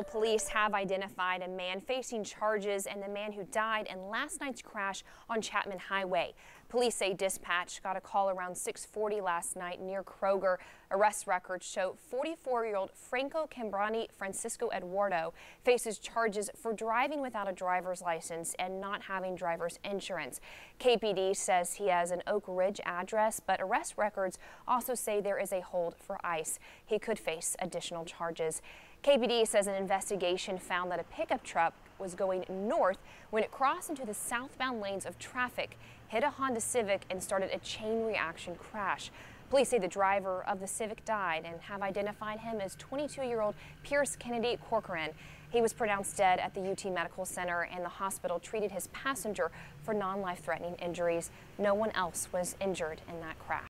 Police have identified a man facing charges and the man who died in last night's crash on Chapman Highway. Police say dispatch got a call around 6:40 last night near Kroger. Arrest records show 44-year-old Franco Cambrani Francisco Eduardo faces charges for driving without a driver's license and not having driver's insurance. KPD says he has an Oak Ridge address, but arrest records also say there is a hold for ICE. He could face additional charges. KPD says an investigation found that a pickup truck was going north when it crossed into the southbound lanes of traffic, hit a Honda Civic, and started a chain reaction crash. Police say the driver of the Civic died and have identified him as 22-year-old Pierce Kennedy Corcoran. He was pronounced dead at the UT Medical Center, and the hospital treated his passenger for non-life-threatening injuries. No one else was injured in that crash.